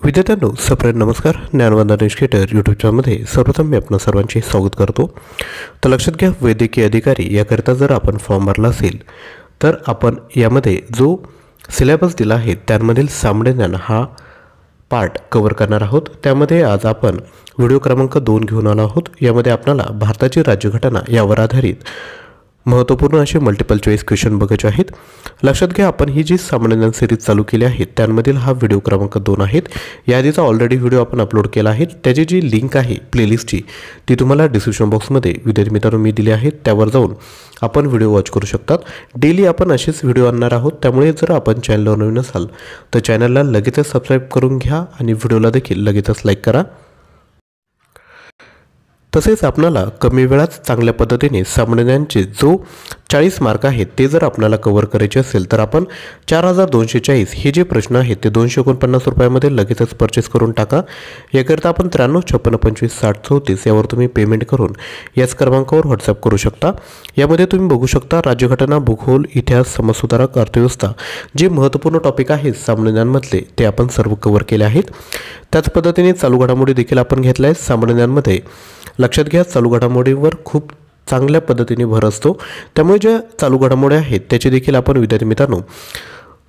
विद्यार्थ्यांनो सप्रेम नमस्कार. ज्ञानवंदना एज्युकेटर यूट्यूब चॅनलमध्ये सर्वप्रथम मी आपणा सर्वांचे स्वागत करतो. तर लक्षात घ्या, वैद्यकीय अधिकारी याकरिता जर आपण फॉर्म भरला असेल तर आपण यामध्ये जो सिलेबस दिला आहे त्यामधील सामान्य ज्ञान हा पार्ट कव्हर करणार आहोत. त्यामध्ये आज आपण व्हिडिओ क्रमांक 2 घेऊन आलो आहोत. यामध्ये आपल्याला भारताची राज्यघटना यावर आधारित महत्त्वपूर्ण असे मल्टिपल चॉईस क्वेश्चन बघायचे आहेत. लक्षात घ्या, आपण ही जी सामान्य ज्ञान सिरीज चालू केली आहे त्यामधील हा व्हिडिओ क्रमांक 2 आहेत. याआधीचा ऑलरेडी व्हिडिओ आपण अपलोड केला आहे. त्याची जी लिंक आहे प्लेलिस्टची ती तुम्हाला डिस्क्रिप्शन बॉक्समध्ये विद्यार्थी मित्रांनो मी दिली आहे. त्यावर जाऊन आपण व्हिडिओ वॉच करू शकतात. डेली आपण असेच व्हिडिओ आणणार आहोत. त्यामुळे जर आपण चॅनलवर नवीन असाल तर चॅनलला लगेचच सबस्क्राईब करून घ्या आणि व्हिडिओला देखील लगेचच लाईक करा. तसेच आपल्याला कमी वेळात चांगल्या पद्धतीने सामान्य ज्ञानचे जो 40 मार्क आहेत ते जर आपल्याला कव्हर करायचे असेल तर आपण 4240 हे जे प्रश्न आहेत ते 249 रुपयामध्ये लगेचच परचेस करून टाका. याकरिता आपण 9356256034 यावर तुम्ही पेमेंट करून याच क्रमांकावर व्हॉट्सअप करू शकता. यामध्ये तुम्ही बघू शकता राज्यघटना, भूगोल, इतिहास, समाजसुधारक, अर्थव्यवस्था जे महत्त्वपूर्ण टॉपिक आहेत सामान्य ज्ञानमधले ते आपण सर्व कव्हर केले आहेत. त्याच पद्धतीने चालू घडामोडी देखील आपण घेतल्या आहेत सामान्य ज्ञानमध्ये. लक्षात घ्या, चालू घडामोडीवर खूप चांगल्या पद्धतीने भर असतो. त्यामुळे ज्या चालू घडामोडी आहेत त्याची देखील आपण विद्यार्थी मित्रांनो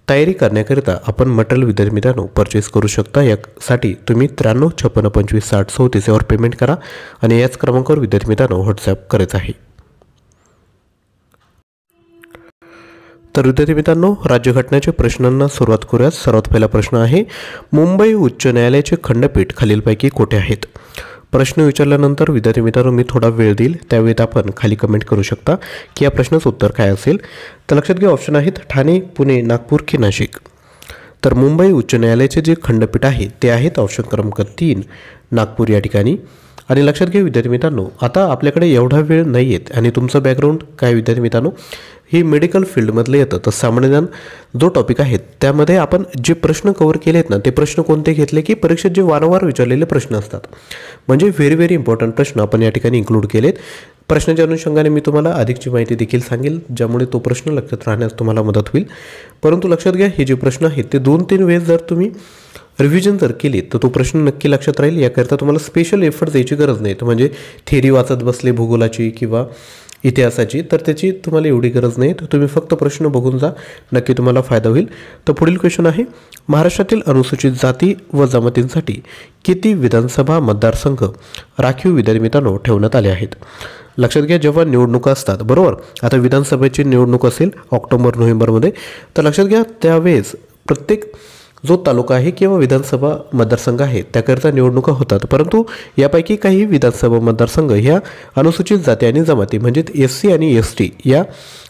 तयारी करण्याकरिता आपण मटेरियल विद्यार्थी मित्रांनो परचेस करू शकता. यासाठी तुम्ही 9356256034 यावर पेमेंट करा आणि याच क्रमांकावर विद्यार्थी मित्रांनो व्हॉट्सअप करायचं आहे. तर विद्यार्थी मित्रांनो राज्यघटनेच्या प्रश्नांना सुरुवात करूयात. सर्वात पहिला प्रश्न आहे, मुंबई उच्च न्यायालयाचे खंडपीठ खालीलपैकी कोठे आहेत? प्रश्न विचारल्यानंतर विद्यार्थी मित्रांनो मी थोडा वेळ देईल, त्यावेळेत आपण खाली कमेंट करू शकता की या प्रश्नाचं उत्तर काय असेल. तर लक्षात घ्या, ऑप्शन आहेत ठाणे, पुणे, नागपूर की नाशिक. तर मुंबई उच्च न्यायालयाचे जे खंडपीठ आहे ते आहेत ऑप्शन क्रमांक 3 नागपूर या ठिकाणी. आणि लक्षात घ्या विद्यार्थी मित्रांनो, आता आपल्याकडे एवढा वेळ नाही आहेत आणि तुमचं बॅकग्राऊंड काय विद्यार्थी मित्रांनो हे मेडिकल फील्डमधले येतं. तर सामान्य ज्ञान जो टॉपिक आहे त्यामध्ये आपण जे प्रश्न कव्हर केले आहेत ना ते प्रश्न कोणते घेतले की परीक्षेत जे वारंवार विचारलेले प्रश्न असतात, म्हणजे व्हेरी इम्पॉर्टंट प्रश्न आपण या ठिकाणी इन्क्लूड केलेत. प्रश्नाच्या अनुषंगाने मी तुम्हाला अधिकची माहिती देखील सांगेल, ज्यामुळे तो प्रश्न लक्षात राहण्यास तुम्हाला मदत होईल. परंतु लक्षात घ्या, हे जे प्रश्न आहेत ते 2-3 वेळेस जर तुम्ही रिव्हिजन जर केली तर तो प्रश्न नक्की लक्षात राहील. याकरिता तुम्हाला स्पेशल एफर्ट द्यायची गरज नाही. तर म्हणजे थेरी वाचत बसले भूगोलाची किंवा इतिहासाची तर त्याची तुम्हाला एवढी गरज नाही. तर तुम्ही फक्त प्रश्न बघून जा, नक्की तुम्हाला फायदा होईल. तर पुढील क्वेश्चन आहे, महाराष्ट्रातील अनुसूचित जाती व जमातींसाठी किती विधानसभा मतदारसंघ राखीव विद्यार्थी मित्रांनो ठेवण्यात आले आहेत? लक्षात घ्या, जेव्हा निवडणुका असतात बरोबर, आता विधानसभेची निवडणूक असेल ऑक्टोबर-नोव्हेंबरमध्ये, तर लक्षात घ्या त्यावेळेस प्रत्येक जो तालुका आहे किंवा विधानसभा मतदारसंघ आहे त्याकरिता निवडणुका होतात. परंतु यापैकी काही विधानसभा मतदारसंघ ह्या अनुसूचित जाती आणि जमाती म्हणजे SC आणि ST या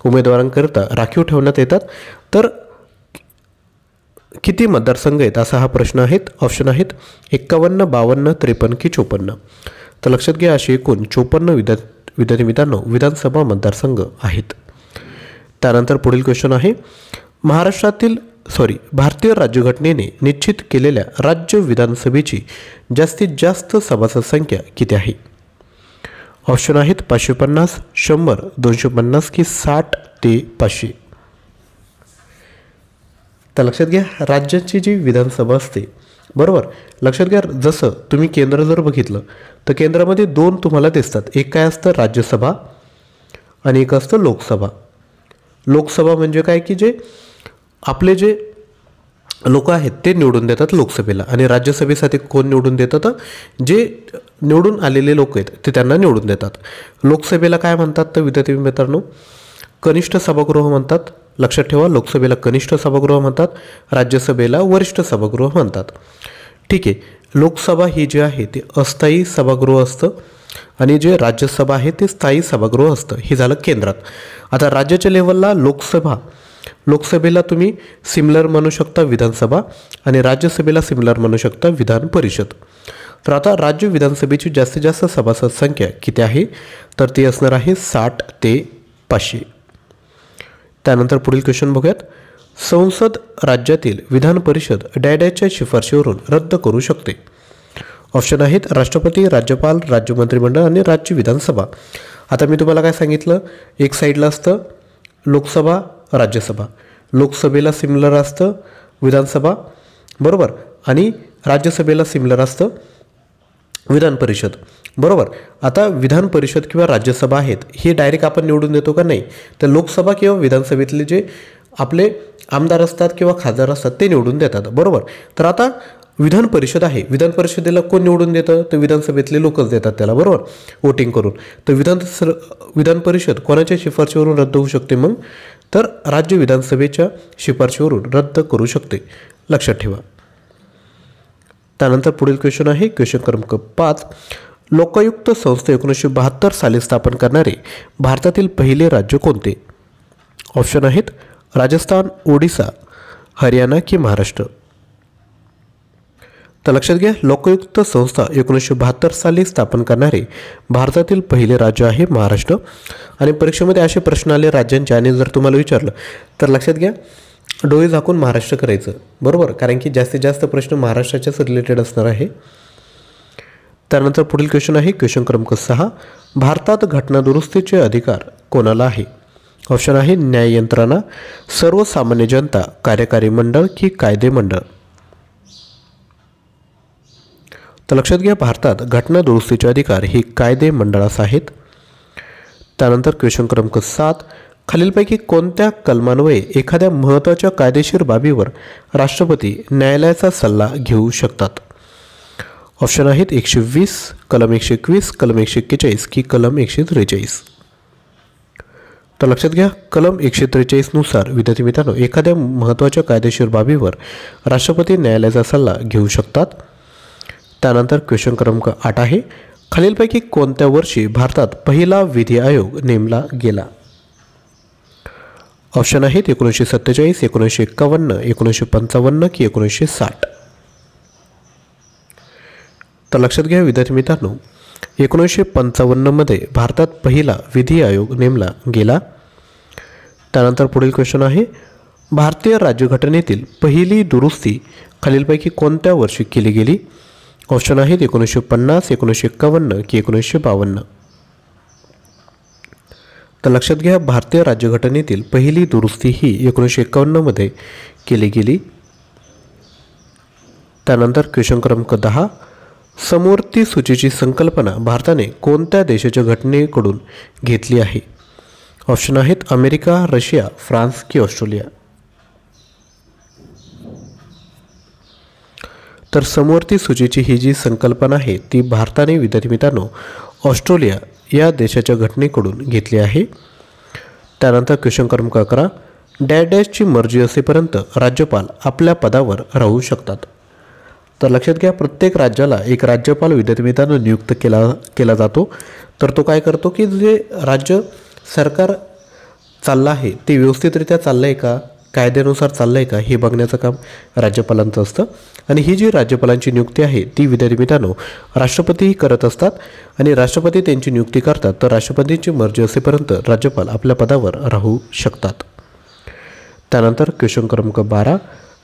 उमेदवारांकरिता राखीव ठेवण्यात येतात. तर किती मतदारसंघ आहेत असा हा प्रश्न आहे. ऑप्शन आहेत 51, 52, 53 की 54. तर लक्षात घ्या, अशी एकूण 54 विद्यार्थी मित्रांनो विधानसभा मतदारसंघ आहेत. त्यानंतर पुढील क्वेश्चन आहे, भारतीय राज्यघटनेने निश्चित केलेल्या राज्य विधानसभेची जास्तीत जास्त सभासद संख्या किती आहे? ऑप्शन आहेत 550, 100, 250 की 60 ते 500. तर लक्षात घ्या, राज्याची जी विधानसभा असते बरोबर, लक्षात घ्या जसं तुम्ही केंद्र जर बघितलं तर केंद्रामध्ये 2 तुम्हाला दिसतात. एक काय असतं राज्यसभा आणि एक असतं लोकसभा. लोकसभा म्हणजे काय की जे आपले जे लोक आहेत ते निवडून देतात लोकसभेला, आणि राज्यसभेसाठी कोण निवडून देतात? जे निवडून आलेले लोक आहेत ते त्यांना निवडून देतात. लोकसभेला काय म्हणतात तर विद्यार्थी मित्रांनो कनिष्ठ सभागृह म्हणतात. लक्षात ठेवा, लोकसभेला कनिष्ठ सभागृह म्हणतात, राज्यसभेला वरिष्ठ सभागृह म्हणतात. ठीक आहे, लोकसभा ही जी आहे ते अस्थायी सभागृह असतं आणि जे राज्यसभा आहे ते स्थायी सभागृह असतं. हे झालं केंद्रात. आता राज्याच्या लेवलला लोकसभेला तुम्ही सिमिलर म्हणू शकता विधानसभा आणि राज्यसभेला सिमिलर म्हणू शकता विधान परिषद. तर आता राज्य विधानसभेची जास्तीत जास्त सभासद संख्या किती आहे? तर ती असणार आहे 60 ते 500. त्यानंतर पुढील क्वेश्चन बघूयात, संसद राज्यातील विधान परिषद डॅडॅच्या शिफारशीवरून रद्द करू शकते. ऑप्शन आहेत राष्ट्रपती, राज्यपाल, राज्य मंत्रिमंडळ आणि राज्य विधानसभा. आता मी तुम्हाला काय सांगितलं, एक साईडला असतं लोकसभा, राज्यसभा. लोकसभेला सिमिलर असतं विधानसभा बरोबर, आणि राज्यसभेला सिमिलर असतं विधान परिषद, बरोबर. आता विधान परिषद किंवा राज्यसभा आहेत हे डायरेक्ट आपण निवडून देतो का? नाही. तर लोकसभा किंवा विधानसभेतले जे आपले आमदार असतात किंवा खासदार असतात ते निवडून देतात, बरोबर. तर आता विधान परिषद आहे, विधान परिषदेला कोण निवडून देतं? तर विधानसभेतले लोकच देतात त्याला, बरोबर, वोटिंग करून. तर विधान परिषद कोणाच्या शिफारशीवरून रद्द होऊ शकते मग? तर राज्य विधानसभेच्या शिफारशीवरून रद्द करू शकते, लक्षात ठेवा. त्यानंतर पुढील क्वेश्चन आहे क्वेश्चन क्रमांक 5. लोकायुक्त संस्था 1972 साली स्थापन करणारे भारतातील पहिले राज्य कोणते? ऑप्शन आहेत राजस्थान, ओडिसा, हरियाणा की महाराष्ट्र. तर लक्षात घ्या, लोकायुक्त संस्था 1972 साली स्थापन करणारे भारतातील पहिले राज्य आहे महाराष्ट्र. आणि परीक्षेमध्ये असे प्रश्न आले राज्यांचे आणि जर तुम्हाला विचारलं तर लक्षात घ्या डोळे झाकून महाराष्ट्र करायचं, बरोबर, कारण की जास्तीत जास्त प्रश्न महाराष्ट्राच्याच रिलेटेड असणार आहे. त्यानंतर पुढील क्वेश्चन आहे क्वेश्चन क्रमांक 6. भारतात घटना दुरुस्तीचे अधिकार कोणाला आहे? ऑप्शन आहे न्याय यंत्रणा, सर्वसामान्य जनता, कार्यकारी मंडळ की कायदे मंडळ. तर लक्षात घ्या भारतात घटना दुरुस्तीचे अधिकार हे कायदे मंडळास आहेत. त्यानंतर क्वेश्चन क्रमांक 7. खालीलपैकी कोणत्या कलमान्वये एखाद्या महत्त्वाच्या कायदेशीर बाबीवर राष्ट्रपती न्यायालयाचा सल्ला घेऊ शकतात? ऑप्शन आहेत 120, कलम 121, कलम 141 की कलम 143. तर लक्षात घ्या कलम 143 नुसार विद्यार्थी मित्रांनो एखाद्या महत्त्वाच्या कायदेशीर बाबीवर राष्ट्रपती न्यायालयाचा सल्ला घेऊ शकतात. त्यानंतर क्वेश्चन क्रमांक 8 आहे खालीलपैकी कोणत्या वर्षी भारतात पहिला विधी आयोग नेमला गेला? ऑप्शन आहेत 1947, 1951, 1955 की 1960. तर लक्षात घ्या विद्यार्थी मित्रांनो 1955 भारतात पहिला विधी आयोग नेमला गेला. त्यानंतर पुढील क्वेश्चन आहे भारतीय राज्यघटनेतील पहिली दुरुस्ती खालीलपैकी कोणत्या वर्षी केली गेली? ऑप्शन आहेत 1950, 1951 की 1952. तर लक्षात घ्या भारतीय राज्यघटनेतील पहिली दुरुस्ती ही 1951 केली गेली. त्यानंतर क्वेश्चन क्रमांक 10. समवर्ती सूचीची संकल्पना भारताने कोणत्या देशाच्या घटनेकडून घेतली आहे? ऑप्शन आहेत अमेरिका, रशिया, फ्रान्स की ऑस्ट्रेलिया. तर समवर्ती सूचीची ही जी संकल्पना आहे ती भारताने विद्यार्थी मित्रांनो ऑस्ट्रेलिया या देशाच्या घटनेकडून घेतली आहे. त्यानंतर क्वेश्चन क्रमांक 11. डॅशची मर्जी असेपर्यंत राज्यपाल आपल्या पदावर राहू शकतात. तर लक्षात घ्या प्रत्येक राज्याला एक राज्यपाल विद्यार्थी मित्रांनो नियुक्त केला जातो. तर तो काय करतो की जे राज्य सरकार चाललं आहे ते व्यवस्थितरित्या चाललं आहे का, कायद्यानुसार चाललं आहे का हे बघण्याचं काम राज्यपालांचं असतं. आणि ही जी राज्यपालांची नियुक्ती आहे ती विद्यार्थी मित्रांनो राष्ट्रपतीही करत असतात आणि राष्ट्रपती त्यांची नियुक्ती करतात. तर राष्ट्रपतींची मर्जी असेपर्यंत राज्यपाल आपल्या पदावर राहू शकतात. त्यानंतर क्वेश्चन क्रमांक 12.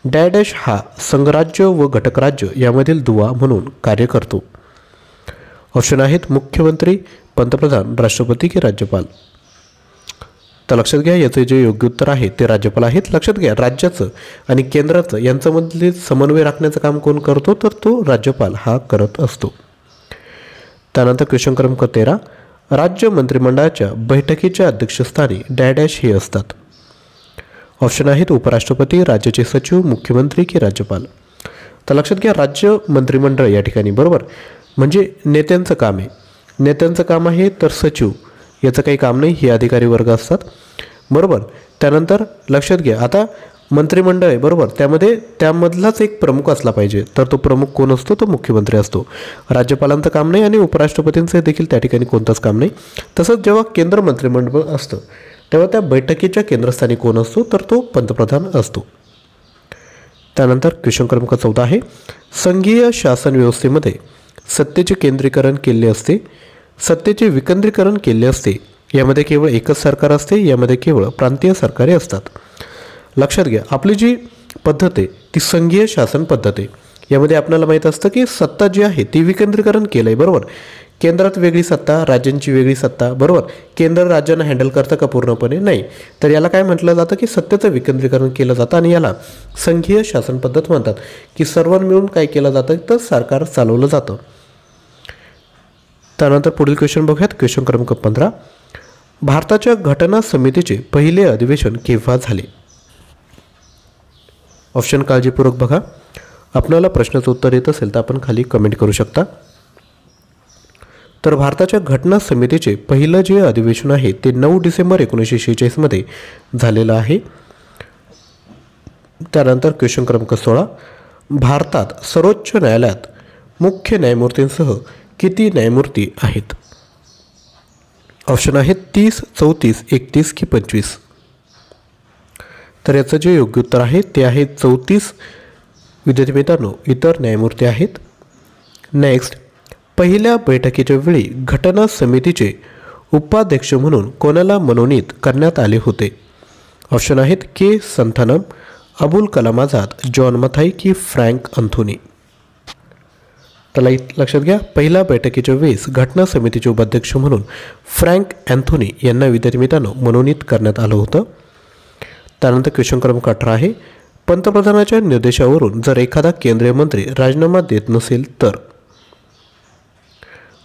डॅश हा संघराज्य व घटक राज्य यामधील दुवा म्हणून कार्य करतो. ऑप्शन आहेत मुख्यमंत्री, पंतप्रधान, राष्ट्रपती की राज्यपाल. तर लक्षात घ्या याचे जे योग्य उत्तर आहे ते राज्यपाल आहेत. लक्षात घ्या राज्याचं आणि केंद्राचं यांच्यामधले समन्वय राखण्याचं काम कोण करतो? तर तो राज्यपाल हा करत असतो. त्यानंतर क्वेश्चन क्रमांक 13. राज्य मंत्रिमंडळाच्या बैठकीच्या अध्यक्षस्थानी डॅश हे असतात. ऑप्शन आहेत उपराष्ट्रपती, राज्याचे सचिव, मुख्यमंत्री की राज्यपाल. तर लक्षात घ्या राज्य मंत्रिमंडळ या ठिकाणी बरोबर म्हणजे नेत्यांचं काम आहे. नेत्यांचं काम आहे तर सचिव याचं काही काम नाही, हे अधिकारी वर्ग असतात बरोबर. त्यानंतर लक्षात घ्या आता मंत्रिमंडळ आहे बरोबर त्यामधलाच एक प्रमुख असला पाहिजे. तर तो प्रमुख कोण असतो? तो मुख्यमंत्री असतो. राज्यपालांचं काम नाही आणि उपराष्ट्रपतींचं देखील त्या ठिकाणी कोणतंच काम नाही. तसंच जेव्हा केंद्र मंत्रिमंडळ असतं तेव्हा त्या बैठकीच्या केंद्रस्थानी कोण असतो? तर तो पंतप्रधान असतो. त्यानंतर क्वेश्चन क्रमांक 14 आहे संघीय शासन व्यवस्थेमध्ये सत्तेचे केंद्रीकरण केले असते, सत्तेचे विकेंद्रीकरण केले असते. यामध्ये केवळ एकच सरकार असते, यामध्ये केवळ प्रांतीय सरकारे असतात. लक्षात घ्या आपली जी पद्धत आहे ती संघीय शासन पद्धत आहे. यामध्ये आपल्याला माहीत असतं की सत्ता जी आहे ती विकेंद्रीकरण केलं आहे, बरोबर. केंद्रात वेगळी सत्ता, राज्यांची वेगळी सत्ता, बरोबर. केंद्र राज्यांना हँडल करतं का पूर्णपणे? नाही. तर याला काय म्हटलं जातं की सत्तेचं विकेंद्रीकरण केलं जातं आणि याला संघीय शासन पद्धत म्हणतात, की सर्वांना मिळून काय केलं जातं तर सरकार चालवलं जातं. त्यानंतर पुढील क्वेश्चन बघूयात. क्वेश्चन क्रमांक 15. भारताच्या घटना समितीचे पहिले अधिवेशन केव्हा झाले? ऑप्शन काळजीपूर्वक बघा. आपल्याला प्रश्नाचं उत्तर येत असेल तर आपण खाली कमेंट करू शकता. तर भारताच्या घटना समितीचे पहिलं जे अधिवेशन आहे ते 9 डिसेंबर 1946 मध्ये झालेलं आहे. त्यानंतर क्वेश्चन क्रमांक 16. भारतात सर्वोच्च न्यायालयात मुख्य न्यायमूर्तींसह किती न्यायमूर्ती आहेत? ऑप्शन आहेत 30, 34, 31 की 25. तर याचं जे योग्य उत्तर आहे ते आहे 34. विद्यार्थी मित्रांनो, इतर न्यायमूर्ती आहेत. नेक्स्ट, पहिल्या बैठकीच्या वेळी घटना समितीचे उपाध्यक्ष म्हणून कोणाला मनोनीत करण्यात आले होते? ऑप्शन आहेत के. संथानम, अबुल कलाम आझाद, जॉन मथाई की फ्रँक अँथोनी. त्याला लक्षात घ्या, पहिल्या बैठकीच्या वेळेस घटना समितीचे उपाध्यक्ष म्हणून फ्रँक अँथोनी यांना विद्यार्थी मित्रांनो मनोनीत करण्यात आलं होतं. त्यानंतर क्वेश्चन क्रमांक 18 आहे. पंतप्रधानाच्या निर्देशावरून जर एखादा केंद्रीय मंत्री राजीनामा देत नसेल तर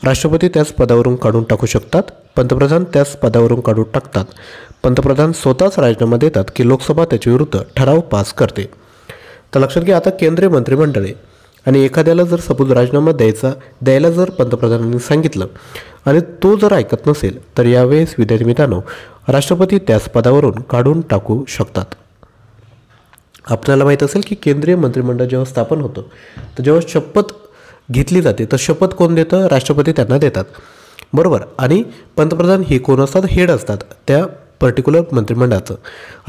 राष्ट्रपती त्याच पदावरून काढून टाकू शकतात, पंतप्रधान त्याच पदावरून काढून टाकतात, पंतप्रधान स्वतःच राजीनामा देतात की लोकसभा त्याच्या विरुद्ध ठराव पास करते. तर लक्षात घ्या, आता केंद्रीय मंत्रिमंडळ आहे आणि एखाद्याला जर सपोज राजीनामा द्यायला जर पंतप्रधानांनी सांगितलं आणि तो जर ऐकत नसेल तर यावेळेस विद्यार्थी मित्रांनो राष्ट्रपती त्याच पदावरून काढून टाकू शकतात. आपल्याला माहीत असेल की केंद्रीय मंत्रिमंडळ जेव्हा स्थापन होतं तर जेव्हा शपथ घेतली जाते तर शपथ कोण देतं? राष्ट्रपती त्यांना देतात, बरोबर. आणि पंतप्रधान हे कोण असतात? हेड असतात त्या पर्टिक्युलर मंत्रिमंडळाचं.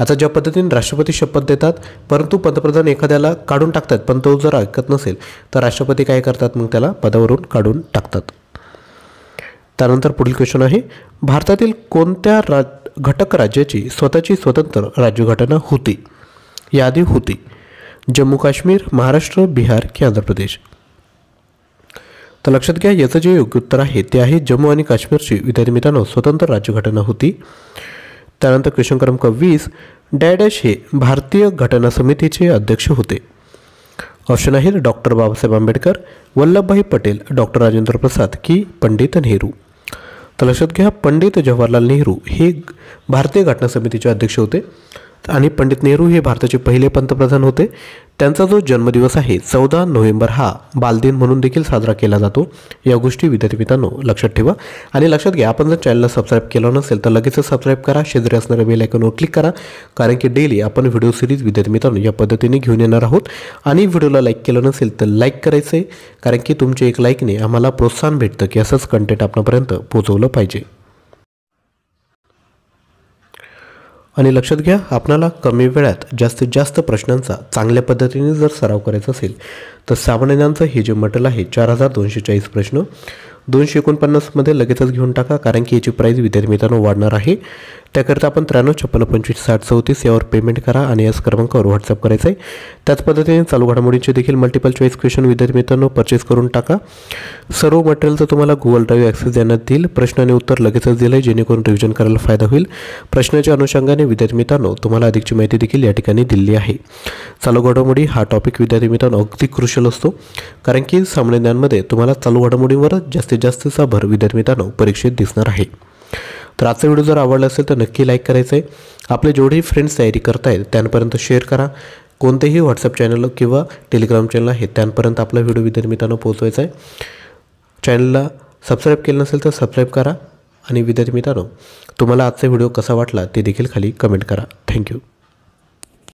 आता ज्या पद्धतीने राष्ट्रपती शपथ देतात परंतु पंतप्रधान एखाद्याला काढून टाकतात, पण तो जर ऐकत नसेल तर राष्ट्रपती काय करतात? मग त्याला पदावरून काढून टाकतात. त्यानंतर पुढील क्वेश्चन आहे. भारतातील कोणत्या घटक राज्याची स्वतःची स्वतंत्र राज्यघटना होती? यादी होती. जम्मू काश्मीर, महाराष्ट्र, बिहार की आंध्र प्रदेश? तर लक्षात घ्या, याचं जे योग्य उत्तर आहे ते आहे जम्मू आणि काश्मीरची विद्यार्थी मित्रांनो स्वतंत्र राज्यघटना होती. त्यानंतर क्वेश्चन क्रमांक 20. डॅडॅश हे भारतीय घटना समितीचे अध्यक्ष होते? ऑप्शन आहेत डॉक्टर बाबासाहेब आंबेडकर, वल्लभभाई पटेल, डॉक्टर राजेंद्र प्रसाद की पंडित नेहरू? तर लक्षात घ्या, पंडित जवाहरलाल नेहरू हे भारतीय घटना समितीचे अध्यक्ष होते आणि पंडित नेहरू हे भारताचे पहिले पंतप्रधान होते. त्यांचा जो जन्मदिवस आहे 14 नोव्हेंबर हा बालदिन म्हणून देखील साजरा केला जातो. या गोष्टी विद्यार्थी मित्रांनो लक्षात ठेवा. आणि लक्षात घ्या, आपण जर चॅनलला सबस्क्राईब केलं नसेल तर लगेचच सबस्क्राईब करा, शेजारी असणाऱ्या बेल आयकॉनवर क्लिक करा, कारण की डेली आपण व्हिडिओ सिरीज विद्यार्थी मित्रांनो या पद्धतीने घेऊन येणार आहोत. आणि व्हिडिओला लाईक केलं नसेल तर लाईक करायचं आहे, कारण की तुमच्या एक लाईकने आम्हाला प्रोत्साहन भेटतं की असंच कंटेंट आपणापर्यंत पोहोचवलं पाहिजे. आणि लक्षात घ्या, आपल्याला कमी वेळात जास्तीत जास्त प्रश्नांचा चांगल्या पद्धतीने जर सराव करायचा असेल तर सामान्य ज्ञानचं हे जे मटेरियल आहे 4240 प्रश्न 249मध्ये लगेचच घेऊन टाका, कारण की याची प्राईज विद्यार्थी मित्रांनो वाढणार आहे. त्याकरिता आपण 9356256034 यावर पेमेंट करा आणि याच क्रमांकावर व्हॉट्सअप करायचं आहे. त्याच पद्धतीने चालू घडामोडींचे देखील मल्टिपल चॉईस क्वेश्चन विद्यार्थी मित्रांनो परचेस करून टाका. सर्व मटेरियलचं तुम्हाला गुगल ड्राईव्ह ॲक्सेस देण्यात येईल. प्रश्न आणि उत्तर लगेचच दिलं आहे, जेणेकरून रिव्हिजन करायला फायदा होईल. प्रश्नाच्या अनुषंगाने विद्यार्थी मित्रांनो तुम्हाला अधिकची माहिती देखील या ठिकाणी दिली आहे. चालू घडामोडी हा टॉपिक विद्यार्थी मित्रांनो अगदी क्रुशियल असतो, कारण की सामान्य ज्ञानमध्ये तुम्हाला चालू घडामोडींवरच जास्तीत जास्तचा भर विद्यार्थी मित्रांनो परीक्षेत दिसणार आहे. तर आजचा व्हिडिओ जर आवडला असेल तर नक्की लाईक करायचं आहे. आपले जेवढेही फ्रेंड्स तयारी करतायत त्यांपर्यंत शेअर करा. कोणतेही व्हॉट्सअप चॅनल किंवा टेलिग्राम चॅनल आहे त्यांपर्यंत आपला व्हिडिओ विद्यार्थी मित्रांनो पोहोचवायचा आहे. चॅनलला सबस्क्राईब केलं नसेल तर सबस्क्राईब करा. आणि विद्यार्थी मित्रांनो तुम्हाला आजचा व्हिडिओ कसा वाटला ते देखील खाली कमेंट करा. थँक्यू.